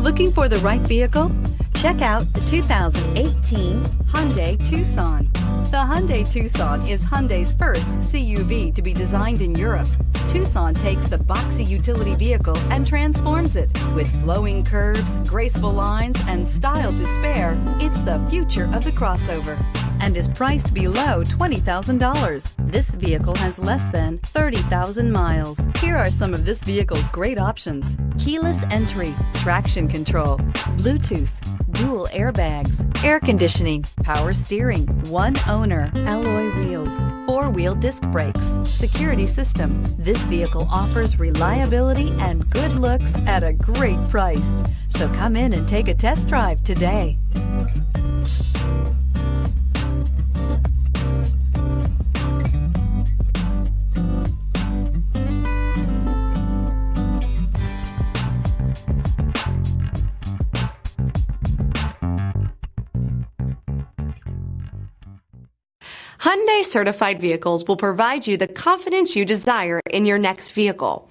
Looking for the right vehicle? Check out the 2018 Hyundai Tucson. The Hyundai Tucson is Hyundai's first CUV to be designed in Europe. Tucson takes the boxy utility vehicle and transforms it. With flowing curves, graceful lines, and style to spare, it's the future of the crossover and is priced below $20,000. This vehicle has less than 30,000 miles. Here are some of this vehicle's great options: keyless entry, traction control, Bluetooth, dual airbags, air conditioning, power steering, one owner, alloy wheels, four-wheel disc brakes, security system. This vehicle offers reliability and good looks at a great price. So come in and take a test drive today. Hyundai certified vehicles will provide you the confidence you desire in your next vehicle.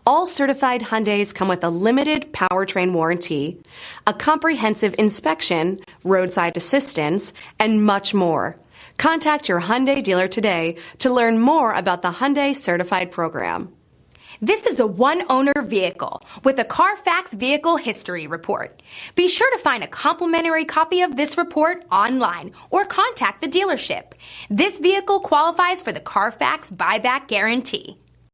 All certified Hyundais come with a limited powertrain warranty, a comprehensive inspection, roadside assistance, and much more. Contact your Hyundai dealer today to learn more about the Hyundai Certified program. This is a one-owner vehicle with a CARFAX Vehicle History report. Be sure to find a complimentary copy of this report online or contact the dealership. This vehicle qualifies for the CARFAX buyback guarantee.